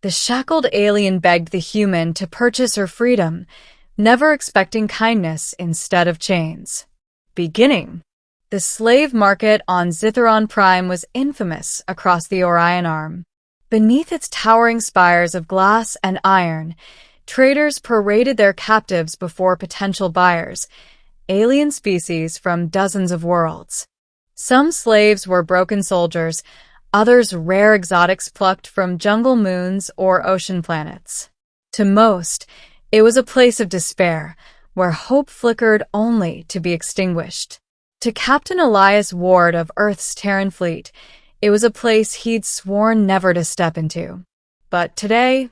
The shackled alien begged the human to purchase her freedom, never expecting kindness instead of chains. Beginning. The slave market on Zithron Prime was infamous across the Orion Arm. Beneath its towering spires of glass and iron, traders paraded their captives before potential buyers, alien species from dozens of worlds. Some slaves were broken soldiers, others rare exotics plucked from jungle moons or ocean planets. To most, it was a place of despair, where hope flickered only to be extinguished. To Captain Elias Ward of Earth's Terran fleet, it was a place he'd sworn never to step into. But today,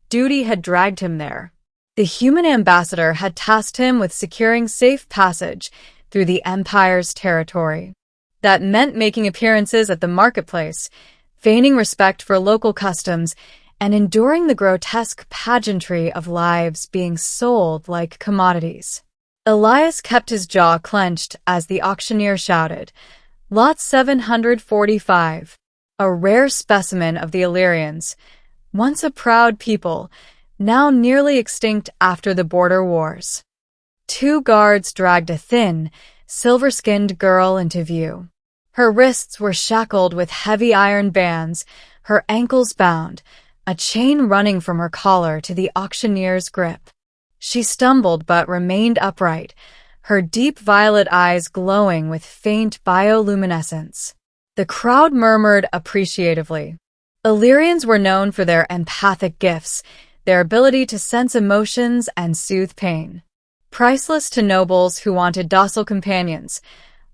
duty had dragged him there. The human ambassador had tasked him with securing safe passage through the Empire's territory. That meant making appearances at the marketplace, feigning respect for local customs, and enduring the grotesque pageantry of lives being sold like commodities. Elias kept his jaw clenched as the auctioneer shouted, "Lot 745, a rare specimen of the Illyrians, once a proud people, now nearly extinct after the border wars." Two guards dragged a thin, silver-skinned girl into view. Her wrists were shackled with heavy iron bands, her ankles bound, a chain running from her collar to the auctioneer's grip. She stumbled but remained upright, her deep violet eyes glowing with faint bioluminescence. The crowd murmured appreciatively. Illyrians were known for their empathic gifts, their ability to sense emotions and soothe pain. Priceless to nobles who wanted docile companions,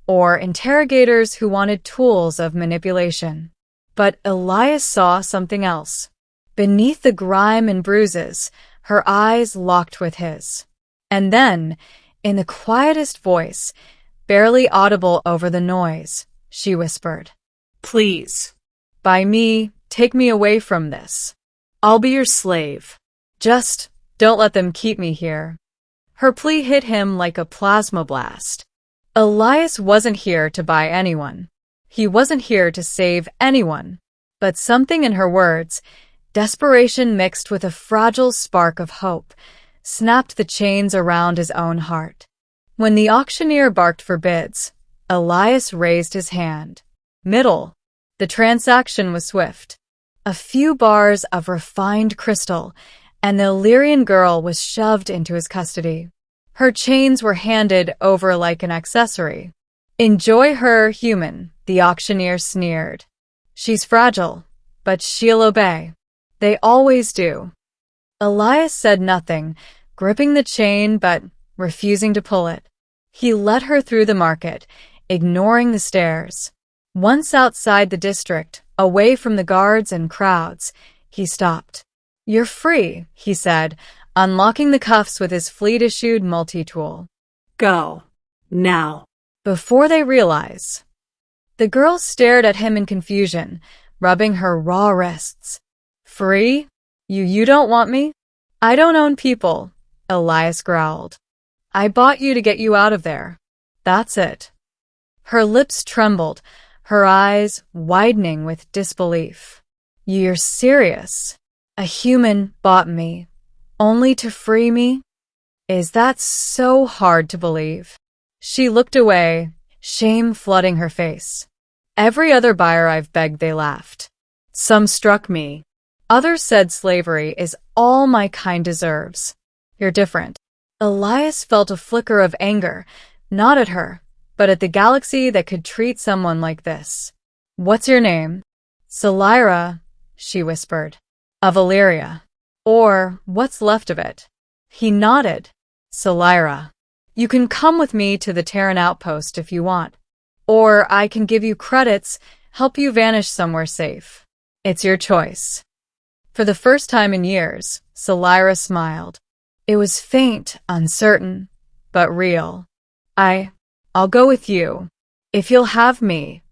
or interrogators who wanted tools of manipulation. But Elias saw something else. Beneath the grime and bruises, her eyes locked with his. And then, in the quietest voice, barely audible over the noise, she whispered, "Please, by me, take me away from this. I'll be your slave. Just don't let them keep me here." Her plea hit him like a plasma blast. Elias wasn't here to buy anyone. He wasn't here to save anyone. But something in her words, desperation mixed with a fragile spark of hope, snapped the chains around his own heart. When the auctioneer barked for bids, Elias raised his hand. Middle. The transaction was swift. A few bars of refined crystal, and the Illyrian girl was shoved into his custody. Her chains were handed over like an accessory. "Enjoy her, human," the auctioneer sneered. "She's fragile, but she'll obey. They always do." Elias said nothing, gripping the chain but refusing to pull it. He led her through the market, ignoring the stares. Once outside the district, away from the guards and crowds, he stopped. "You're free," he said, unlocking the cuffs with his fleet-issued multi-tool. "Go. Now." Before they realize. The girl stared at him in confusion, rubbing her raw wrists. "Free? You don't want me?" "I don't own people," Elias growled. "I bought you to get you out of there. That's it." Her lips trembled, her eyes widening with disbelief. "You're serious? A human bought me, only to free me? Is that so hard to believe?" She looked away, shame flooding her face. "Every other buyer I've begged, they laughed. Some struck me. Others said slavery is all my kind deserves. You're different." Elias felt a flicker of anger, not at her, but at the galaxy that could treat someone like this. "What's your name?" "Salira," she whispered. "Of Illyria. Or what's left of it." He nodded. "Salira. You can come with me to the Terran outpost if you want. Or I can give you credits, help you vanish somewhere safe. It's your choice." For the first time in years, Salira smiled. It was faint, uncertain, but real. I'll go with you, if you'll have me."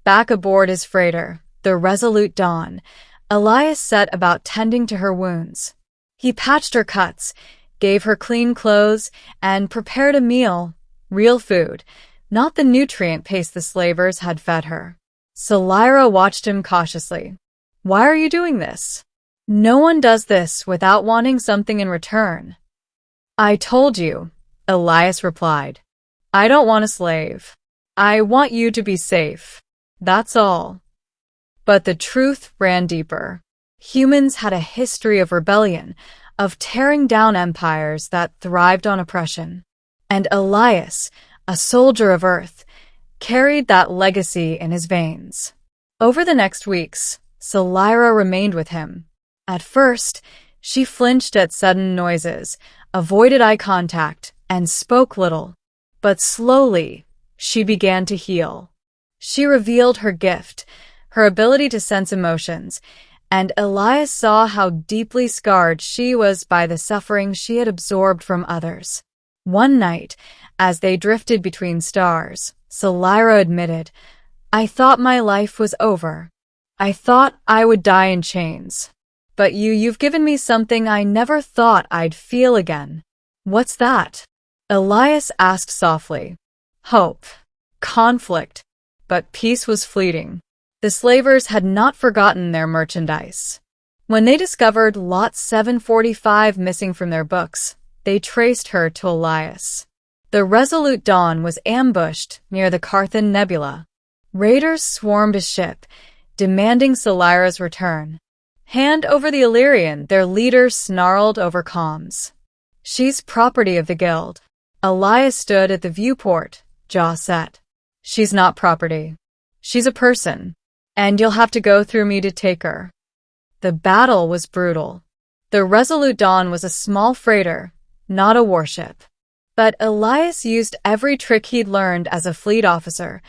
Back aboard his freighter, the Resolute Dawn, Elias set about tending to her wounds. He patched her cuts, gave her clean clothes, and prepared a meal, real food, not the nutrient paste the slavers had fed her. Salira watched him cautiously. "Why are you doing this?" No one does this without wanting something in return. I told you, Elias replied. I don't want a slave. I want you to be safe. That's all. But the truth ran deeper. Humans had a history of rebellion, of tearing down empires that thrived on oppression. And Elias, a soldier of Earth, carried that legacy in his veins. Over the next weeks, Solyra remained with him. At first, she flinched at sudden noises, avoided eye contact, and spoke little. But slowly, she began to heal. She revealed her gift, her ability to sense emotions, and Elias saw how deeply scarred she was by the suffering she had absorbed from others. One night, as they drifted between stars, Solyra admitted, I thought my life was over. I thought I would die in chains. But you've given me something I never thought I'd feel again. What's that? Elias asked softly. Hope. Conflict. But peace was fleeting. The slavers had not forgotten their merchandise. When they discovered Lot 745 missing from their books, they traced her to Elias. The resolute Dawn was ambushed near the Carthan Nebula. Raiders swarmed his ship, demanding Solyra's return. Hand over the Illyrian, their leader snarled over comms. She's property of the guild. Elias stood at the viewport, jaw set. She's not property. She's a person, and you'll have to go through me to take her. The battle was brutal. The resolute Dawn was a small freighter, not a warship. But Elias used every trick he'd learned as a fleet officer,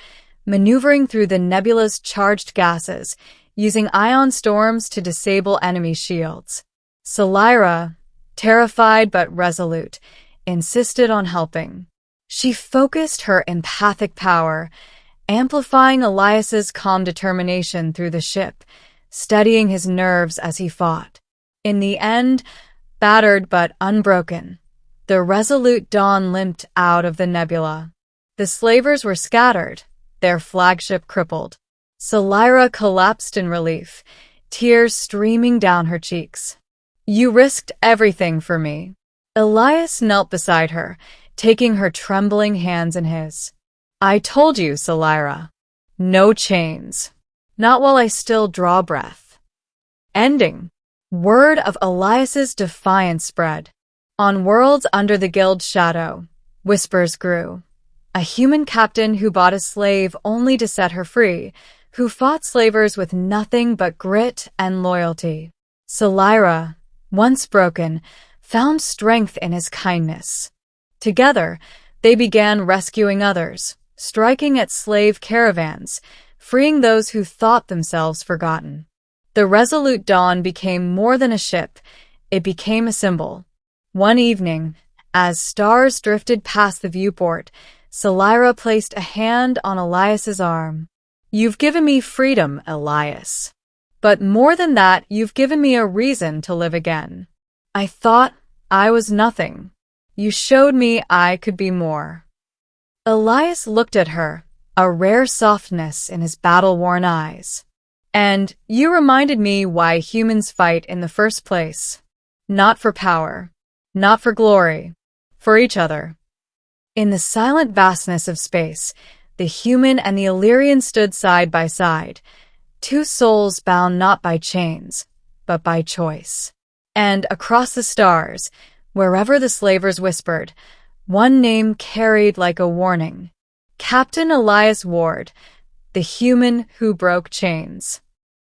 maneuvering through the nebula's charged gases, using ion storms to disable enemy shields. Solyra, terrified but resolute, insisted on helping. She focused her empathic power, amplifying Elias's calm determination through the ship, steadying his nerves as he fought. In the end, battered but unbroken, the resolute Dawn limped out of the nebula. The slavers were scattered, their flagship crippled. Solyra collapsed in relief, tears streaming down her cheeks. You risked everything for me. Elias knelt beside her, taking her trembling hands in his. I told you, Solyra. No chains. Not while I still draw breath. Ending. Word of Elias's defiance spread. On worlds under the guild's shadow, whispers grew. A human captain who bought a slave only to set her free, who fought slavers with nothing but grit and loyalty. Solyra, once broken, found strength in his kindness. Together, they began rescuing others, striking at slave caravans, freeing those who thought themselves forgotten. The resolute Dawn became more than a ship, it became a symbol. One evening, as stars drifted past the viewport, Solyra placed a hand on Elias's arm. You've given me freedom, Elias. But more than that, you've given me a reason to live again. I thought I was nothing. You showed me I could be more. Elias looked at her, a rare softness in his battle-worn eyes. And you reminded me why humans fight in the first place. Not for power, not for glory, for each other. In the silent vastness of space, the human and the Illyrian stood side by side, two souls bound not by chains, but by choice. And across the stars, wherever the slavers whispered, one name carried like a warning. Captain Elias Ward, the human who broke chains.